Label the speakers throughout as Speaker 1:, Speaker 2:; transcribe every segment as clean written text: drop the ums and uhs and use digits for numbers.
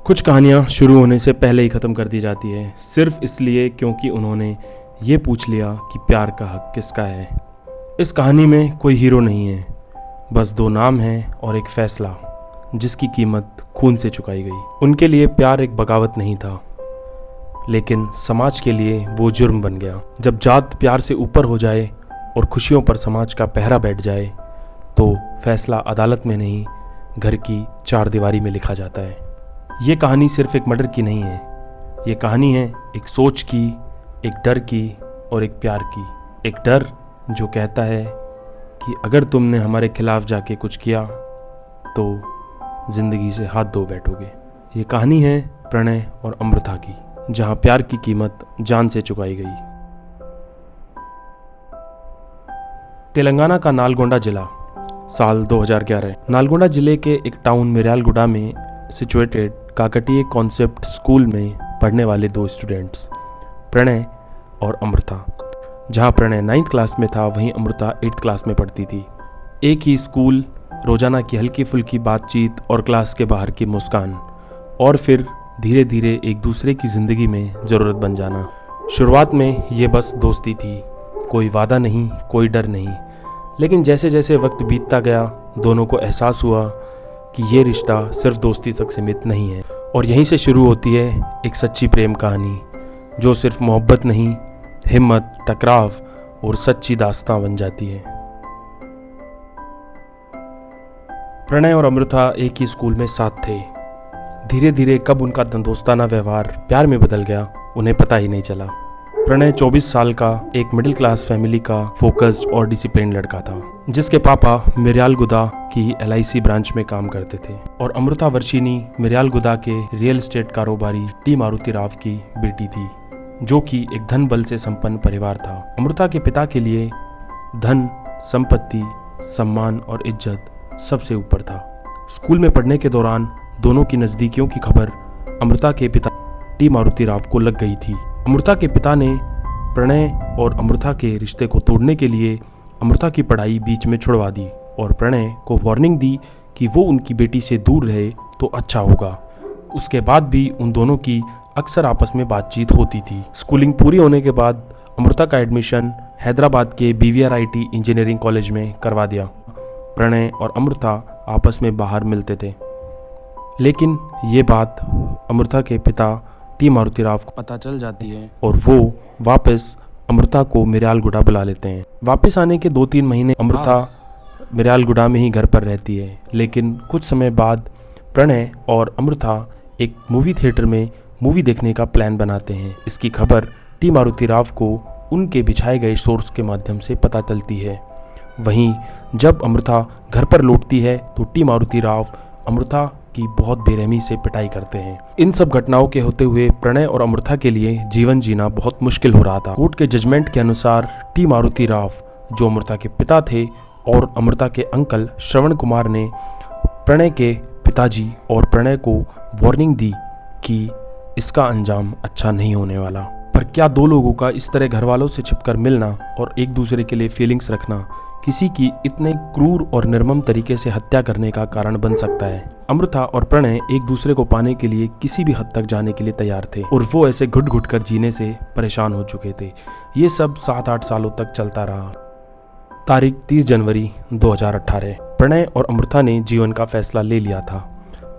Speaker 1: कुछ कहानियाँ शुरू होने से पहले ही ख़त्म कर दी जाती है, सिर्फ इसलिए क्योंकि उन्होंने ये पूछ लिया कि प्यार का हक किसका है। इस कहानी में कोई हीरो नहीं है, बस दो नाम हैं और एक फ़ैसला जिसकी कीमत खून से चुकाई गई। उनके लिए प्यार एक बगावत नहीं था, लेकिन समाज के लिए वो जुर्म बन गया। जब जात प्यार से ऊपर हो जाए और खुशियों पर समाज का पहरा बैठ जाए, तो फैसला अदालत में नहीं, घर की चार दीवारी में लिखा जाता है। ये कहानी सिर्फ एक मर्डर की नहीं है, ये कहानी है एक सोच की, एक डर की और एक प्यार की। एक डर जो कहता है कि अगर तुमने हमारे खिलाफ जाके कुछ किया तो ज़िंदगी से हाथ धो बैठोगे। ये कहानी है प्रणय और अमृता की, जहाँ प्यार की कीमत जान से चुकाई गई। तेलंगाना का नालगोंडा जिला, साल 2011। नालगोंडा जिले के एक टाउन मिर्यालगुड़ा में सिचुएटेड काकटीय कॉन्सेप्ट स्कूल में पढ़ने वाले दो स्टूडेंट्स, प्रणय और अमृता। जहां प्रणय 9th क्लास में था, वहीं अमृता 8th क्लास में पढ़ती थी। एक ही स्कूल, रोजाना की हल्की फुल्की बातचीत और क्लास के बाहर की मुस्कान, और फिर धीरे धीरे एक दूसरे की ज़िंदगी में ज़रूरत बन जाना। शुरुआत में ये बस दोस्ती थी, कोई वादा नहीं, कोई डर नहीं। लेकिन जैसे जैसे वक्त बीतता गया, दोनों को एहसास हुआ कि ये रिश्ता सिर्फ दोस्ती तक सीमित नहीं है। और यहीं से शुरू होती है एक सच्ची प्रेम कहानी, जो सिर्फ मोहब्बत नहीं, हिम्मत, टकराव और सच्ची दास्तां बन जाती है। प्रणय और अमृता एक ही स्कूल में साथ थे। धीरे धीरे कब उनका दोस्ताना व्यवहार प्यार में बदल गया, उन्हें पता ही नहीं चला। प्रणय 24 साल का एक मिडिल क्लास फैमिली का फोकस्ड और डिसिप्लिन लड़का था, जिसके पापा मिर्यालगुदा की LIC ब्रांच में काम करते थे, और अमृता वर्षिनी मिर्यालगुदा के रियल एस्टेट कारोबारी टी मारुति राव की बेटी थी, जो कि एक धन बल से संपन्न परिवार था। अमृता के पिता के लिए धन, संपत्ति, सम्मान और इज्जत सबसे ऊपर था। स्कूल में पढ़ने के दौरान दोनों की नज़दीकियों की खबर अमृता के पिता टी मारुति राव को लग गई थी। अमृता के पिता ने प्रणय और अमृता के रिश्ते को तोड़ने के लिए अमृता की पढ़ाई बीच में छुड़वा दी और प्रणय को वार्निंग दी कि वो उनकी बेटी से दूर रहे तो अच्छा होगा। उसके बाद भी उन दोनों की अक्सर आपस में बातचीत होती थी। स्कूलिंग पूरी होने के बाद अमृता का एडमिशन हैदराबाद के BVRIT इंजीनियरिंग कॉलेज में करवा दिया। प्रणय और अमृता आपस में बाहर मिलते थे, लेकिन ये बात अमृता के पिता टी मारुति राव को पता चल जाती है और वो वापस अमृता को मिर्यालगुड़ा बुला लेते हैं। वापस आने के 2-3 महीने अमृता मिर्यालगुड़ा में ही घर पर रहती है, लेकिन कुछ समय बाद प्रणय और अमृता एक मूवी थिएटर में मूवी देखने का प्लान बनाते हैं। इसकी खबर टी मारुति राव को उनके बिछाए गए सोर्स के माध्यम से पता चलती है। वहीं जब अमृता घर पर लौटती है तो टी मारुति राव अमृता की बहुत बेरहमी से पिटाई करते हैं। इन सब घटनाओं के होते हुए प्रणय और अमृता के लिए जीवन जीना बहुत मुश्किल हो रहा था। कोर्ट के जजमेंट के अनुसार टी मारुति राव, जो अमृता के पिता थे, और अमृता के अंकल श्रवण कुमार ने प्रणय के पिताजी और प्रणय को वार्निंग दी कि इसका अंजाम अच्छा नहीं होने वाला। पर क्या दो लोगों का इस तरह घर वालों से छिपकर मिलना और एक दूसरे के लिए फीलिंग्स रखना किसी की इतने क्रूर और निर्मम तरीके से हत्या करने का कारण बन सकता है? अमृता और प्रणय एक दूसरे को पाने के लिए किसी भी हद तक जाने के लिए तैयार थे, और वो ऐसे घुट घुट कर जीने से परेशान हो चुके थे। ये सब 7-8 सालों तक चलता रहा। तारीख 30 जनवरी 2018। प्रणय और अमृता ने जीवन का फैसला ले लिया था।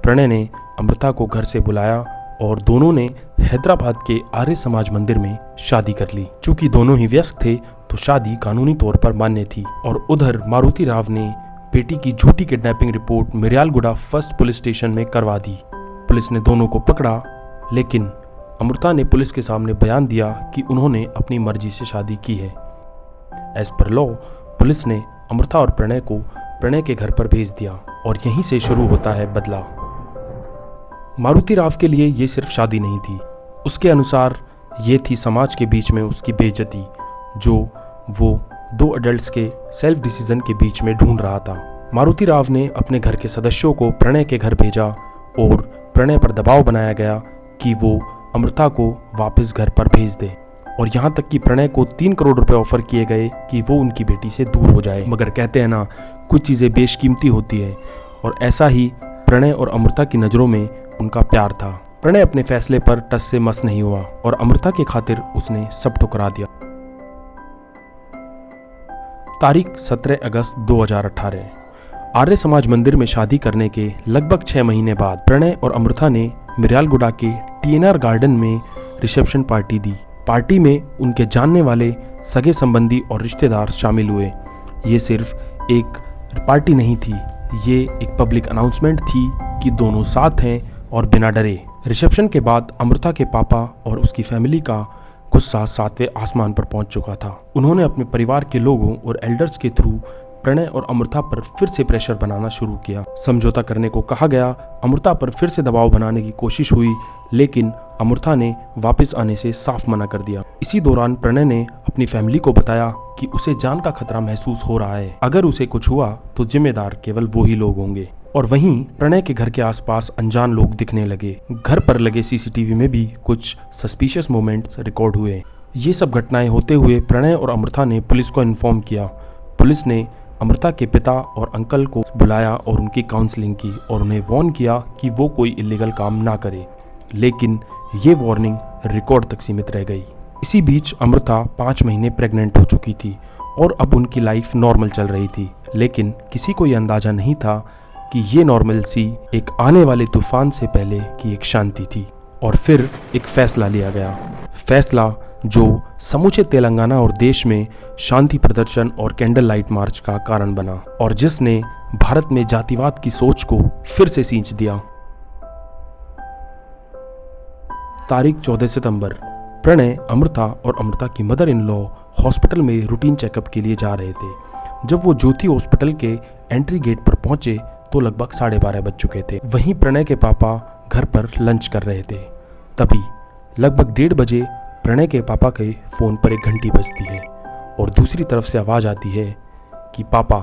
Speaker 1: प्रणय ने अमृता को घर से बुलाया और दोनों ने हैदराबाद के आर्य समाज मंदिर में शादी कर ली। चूंकि दोनों ही व्यस्त थे तो शादी कानूनी तौर पर मान्य थी। और उधर मारुति राव ने बेटी की झूठी kidnapping report Miryalaguda first police station में करवा दी। पुलिस ने दोनों को पकड़ा, लेकिन अमृता ने पुलिस के सामने बयान दिया कि उन्होंने अपनी मर्जी से शादी की है। एज पर लॉ पुलिस ने अमृता और प्रणय को प्रणय के घर पर भेज दिया, और यहीं से शुरू होता है बदला। मारुति राव के लिए ये सिर्फ शादी नहीं थी, उसके अनुसार ये थी समाज के बीच में उसकी बेइज्जती, जो वो 2 अडल्ट्स के सेल्फ डिसीजन के बीच में ढूंढ रहा था। मारुति राव ने अपने घर के सदस्यों को प्रणय के घर भेजा और प्रणय पर दबाव बनाया गया कि वो अमृता को वापस घर पर भेज दे, और यहाँ तक कि प्रणय को 3 करोड़ रुपए ऑफर किए गए कि वो उनकी बेटी से दूर हो जाए। मगर कहते हैं ना, कुछ चीज़ें बेशकीमती होती है, और ऐसा ही प्रणय और अमृता की नज़रों में उनका प्यार था। प्रणय अपने फैसले पर टस से मस नहीं हुआ और अमृता के खातिर उसने सब ठुकरा दिया। तारीख 17 अगस्त 2018। आर्य समाज मंदिर में शादी करने के लगभग 6 महीने बाद प्रणय और अमृता ने मिर्यालगुड़ा के TNR गार्डन में रिसेप्शन पार्टी दी। पार्टी में उनके जानने वाले सगे संबंधी और रिश्तेदार शामिल हुए। ये सिर्फ एक पार्टी नहीं थी, ये एक पब्लिक अनाउंसमेंट थी कि दोनों साथ हैं और बिना डरे। रिसेप्शन के बाद अमृता के पापा और उसकी फैमिली का गुस्सा 7वें आसमान पर पहुंच चुका था। उन्होंने अपने परिवार के लोगों और एल्डर्स के थ्रू प्रणय और अमृता पर फिर से प्रेशर बनाना शुरू किया। समझौता करने को कहा गया। अमृता पर फिर से दबाव बनाने की कोशिश हुई, लेकिन अमृता ने वापस आने से साफ मना कर दिया। इसी दौरान प्रणय ने अपनी फैमिली को बताया कि उसे जान का खतरा महसूस हो रहा है। अगर उसे कुछ हुआ तो जिम्मेदार केवल वो ही लोग होंगे। और वहीं प्रणय के घर के आसपास अनजान लोग दिखने लगे। घर पर लगे CCTV में भी कुछ सस्पिशियस मोमेंट्स रिकॉर्ड हुए। ये सब घटनाएं होते हुए प्रणय और अमृता ने पुलिस को इन्फॉर्म किया। पुलिस ने अमृता के पिता और अंकल को बुलाया और उनकी काउंसलिंग की और उन्हें वार्न किया कि वो कोई इलीगल काम ना करे, लेकिन ये वार्निंग रिकॉर्ड तक सीमित रह गई। इसी बीच अमृता 5 महीने प्रेग्नेंट हो चुकी थी और अब उनकी लाइफ नॉर्मल चल रही थी, लेकिन किसी को ये अंदाजा नहीं था कि ये नॉर्मलसी एक आने वाले तूफान से पहले की एक शांति थी। और फिर एक फैसला लिया गया, फैसला जो समूचे तेलंगाना और देश में शांति प्रदर्शन और कैंडल लाइट मार्च का कारण बना और जिसने भारत में जातिवाद की सोच को फिर से सींच दिया। तारीख 14 सितंबर। प्रणय, अमृता और अमृता की मदर इन लॉ हॉस्पिटल में रूटीन चेकअप के लिए जा रहे थे। जब वो ज्योति हॉस्पिटल के एंट्री गेट पर पहुंचे तो लगभग 12:30 बज चुके थे। वहीं प्रणय के पापा घर पर लंच कर रहे थे। तभी लगभग 1:30 बजे प्रणय के पापा के फोन पर एक घंटी बजती है और दूसरी तरफ से आवाज आती है कि पापा,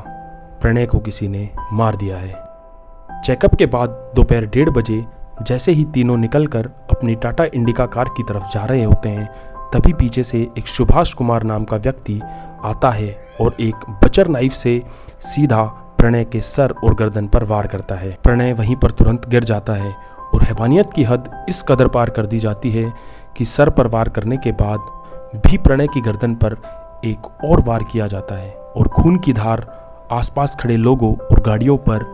Speaker 1: प्रणय को किसी ने मार दिया है। चेकअप के बाद दोपहर 1:30 बजे जैसे ही तीनों निकलकर अपनी टाटा इंडिका कार की तरफ जा रहे होते हैं, तभी पीछे से एक सुभाष कुमार नाम का व्यक्ति आता है और एक बचर नाइफ से सीधा प्रणय के सर और गर्दन पर वार करता है। प्रणय वहीं पर तुरंत गिर जाता है और हैवानियत की हद इस कदर पार कर दी जाती है कि सर पर वार करने के बाद भी प्रणय की गर्दन पर एक और वार किया जाता है और खून की धार आसपास खड़े लोगों और गाड़ियों पर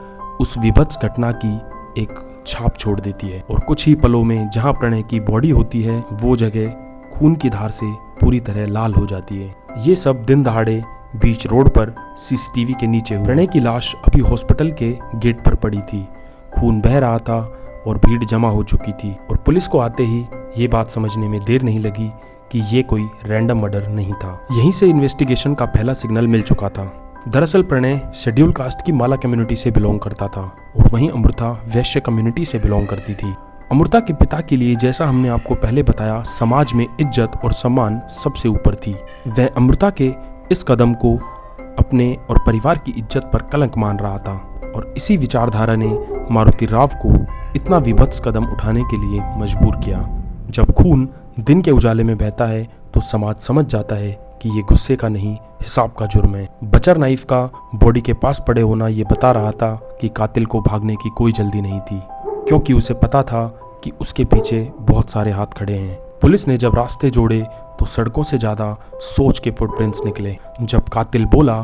Speaker 1: उस विभत्स घटना की एक छाप छोड़ देती है। और कुछ ही पलों में जहां प्रणय की बॉडी होती है वो जगह खून की धार से पूरी तरह लाल हो जाती है। ये सब दिन दहाड़े बीच रोड पर CCTV के नीचे हुआ। प्रणय की लाश अभी हॉस्पिटल के गेट पर पड़ी थी। खून बह रहा था और भीड़ जमा हो चुकी थी और पुलिस को आते ही ये बात समझने में देर नहीं लगी कि ये कोई रैंडम मर्डर नहीं था। यहीं से इन्वेस्टिगेशन का पहला सिग्नल मिल चुका था। दरअसल प्रणय शेड्यूल कास्ट की माला कम्युनिटी से बिलोंग करता था और वहीं अमृता वैश्य कम्युनिटी से बिलोंग करती थी। अमृता के पिता के लिए, जैसा हमने आपको पहले बताया, समाज में इज्जत और सम्मान सबसे ऊपर थी। वह अमृता के इस कदम को अपने और परिवार की इज्जत पर कलंक मान रहा था और इसी विचारधारा ने मारुति राव को इतना विभत्स कदम उठाने के लिए मजबूर किया। जब खून दिन के उजाले में बहता है तो समाज समझ जाता है कि ये गुस्से का नहीं, हिसाब का जुर्म है। बचर नाइफ का बॉडी के पास पड़े होना ये बता रहा था कि कातिल को भागने की कोई जल्दी नहीं थी, क्योंकि उसे पता था कि उसके पीछे बहुत सारे हाथ खड़े हैं। पुलिस ने जब रास्ते जोड़े तो सड़कों से ज्यादा सोच के फुटप्रिंट्स निकले। जब कातिल बोला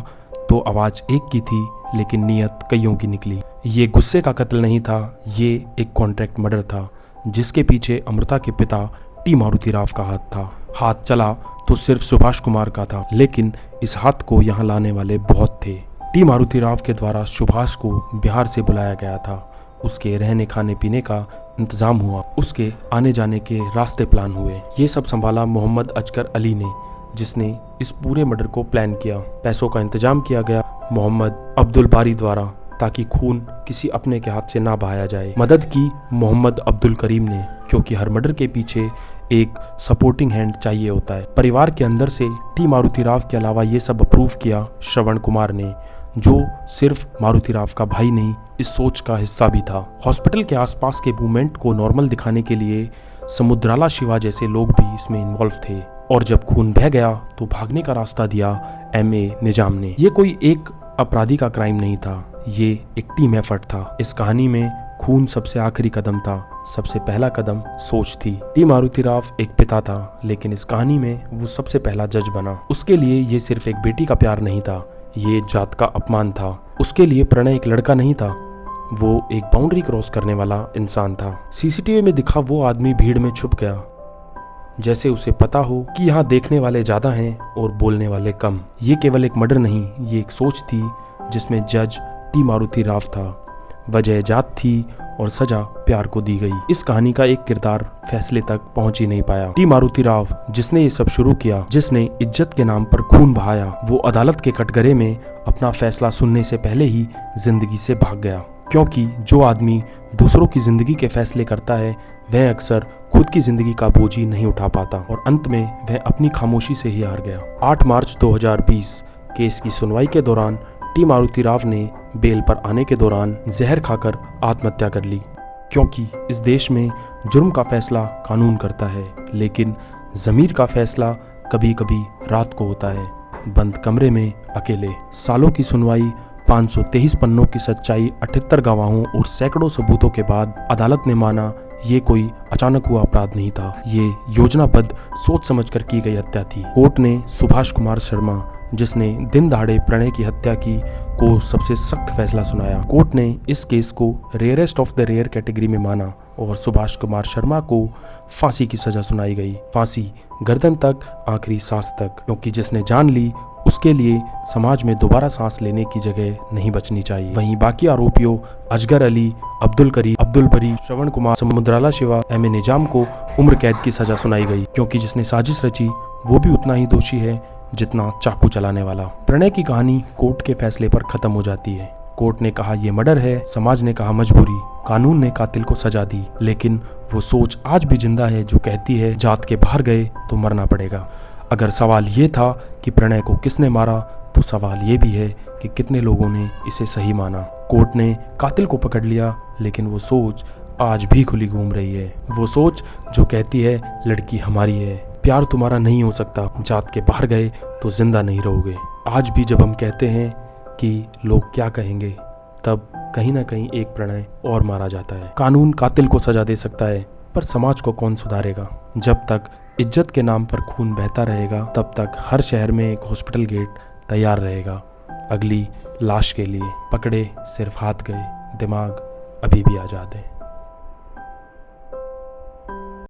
Speaker 1: तो आवाज एक की थी, लेकिन नीयत कईयों की निकली। ये गुस्से का कत्ल नहीं था, ये एक कॉन्ट्रैक्ट मर्डर था जिसके पीछे अमृता के पिता टी मारुति राव का हाथ था। हाथ चला तो सिर्फ सुभाष कुमार का था, लेकिन इस हाथ को यहाँ लाने वाले बहुत थे। टी मारुति राव के द्वारा सुभाष को बिहार से बुलाया गया था। उसके रहने खाने पीने का इंतजाम हुआ, उसके आने जाने के रास्ते प्लान हुए। ये सब संभाला मोहम्मद अजगर अली ने, जिसने इस पूरे मर्डर को प्लान किया। पैसों का इंतजाम किया गया मोहम्मद अब्दुल बारी द्वारा, ताकि खून किसी अपने के हाथ से ना बहाया जाए। मदद की मोहम्मद अब्दुल करीम ने, क्योंकि हर मर्डर के पीछे एक सपोर्टिंग हैंड चाहिए होता है। परिवार के अंदर से टी मारुति राव के अलावा ये सब अप्रूव किया श्रवण कुमार ने, जो सिर्फ मारुति राव का भाई नहीं, इस सोच का हिस्सा भी था। हॉस्पिटल के आसपास के मूवमेंट को नॉर्मल दिखाने के लिए समुद्राला शिवा जैसे लोग भी इसमें इन्वॉल्व थे। और जब खून बह गया तो भागने का रास्ता दिया MA निजाम ने। ये कोई एक अपराधी का क्राइम नहीं था, ये एक टीम एफर्ट था। इस कहानी में खून सबसे आखिरी कदम था, सबसे पहला कदम सोच थी। टी मारुति राव एक पिता था, लेकिन इस कहानी में वो सबसे पहला जज बना। उसके लिए ये सिर्फ एक बेटी का प्यार नहीं था, ये जात का अपमान था। उसके लिए प्रणय एक लड़का नहीं था, वो एक बाउंड्री क्रॉस करने वाला इंसान था। सीसीटीवी में दिखा वो आदमी भीड़ में छुप गया, जैसे उसे पता हो कि यहाँ देखने वाले ज्यादा हैं और बोलने वाले कम। ये केवल एक मर्डर नहीं, ये एक सोच थी जिसमें जज टी मारुति राव था, वजह जात थी और सजा प्यार को दी गई। इस कहानी का एक किरदार फैसले तक पहुंच ही नहीं पाया। टी मारुति राव, जिसने ये सब शुरू किया, जिसने इज्जत के नाम पर खून बहाया, वो अदालत के कटघरे में अपना फैसला सुनने से पहले ही जिंदगी से भाग गया। क्योंकि जो आदमी दूसरों की जिंदगी के फैसले करता है, वह अक्सर खुद की जिंदगी का बोझ ही नहीं उठा पाता और अंत में वह अपनी खामोशी से ही हार गया। 8 मार्च 2020 केस की सुनवाई के दौरान टी मारुति राव ने बेल पर आने के दौरान जहर खाकर आत्महत्या कर ली। क्योंकि इस देश में जुर्म का फैसला कानून करता है, लेकिन ज़मीर का फैसला कभी कभी रात को होता है, बंद कमरे में अकेले। सालों की सुनवाई, 523 पन्नों की सच्चाई, 78 गवाहों और सैकड़ों सबूतों के बाद अदालत ने माना ये कोई अचानक हुआ अपराध नहीं था, ये योजनाबद्ध सोच समझकर की गई हत्या थी। कोर्ट ने सुभाष कुमार शर्मा, जिसने दिन दहाड़े प्रणय की हत्या की, को सबसे सख्त फैसला सुनाया। कोर्ट ने इस केस को rarest of the rare category में माना और सुभाष कुमार शर्मा को फांसी की सजा सुनाई गई। फांसी गर्दन तक, आखिरी सांस तक, क्योंकि जिसने जान ली उसके लिए समाज में दोबारा सांस लेने की जगह नहीं बचनी चाहिए। वहीं बाकी आरोपियों अजगर अली, अब्दुल करीम, अब्दुल बरी, श्रवण कुमार, समुद्राला शिवा, एम ए निजाम को उम्र कैद की सजा सुनाई गई, क्योंकि जिसने साजिश रची वो भी उतना ही दोषी है जितना चाकू चलाने वाला। प्रणय की कहानी कोर्ट के फैसले पर खत्म हो जाती है। कोर्ट ने कहा ये मर्डर है, समाज ने कहा मजबूरी, कानून ने कातिल को सजा दी, लेकिन वो सोच आज भी जिंदा है जो कहती है जात के बाहर गए तो मरना पड़ेगा। अगर सवाल ये था कि प्रणय को किसने मारा, तो सवाल ये भी है कि कितने लोगों ने इसे सही माना। कोर्ट ने कातिल को पकड़ लिया, लेकिन वो सोच आज भी खुली घूम रही है। वो सोच जो कहती है लड़की हमारी है, प्यार तुम्हारा नहीं हो सकता, जात के बाहर गए तो जिंदा नहीं रहोगे। आज भी जब हम कहते हैं कि लोग क्या कहेंगे, तब कहीं ना कहीं एक प्रणय और मारा जाता है। कानून कातिल को सजा दे सकता है, पर समाज को कौन सुधारेगा? जब तक इज्जत के नाम पर खून बहता रहेगा, तब तक हर शहर में एक हॉस्पिटल गेट तैयार रहेगा अगली लाश के लिए। पकड़े सिर्फ हाथ गए, दिमाग अभी भी आजाद है।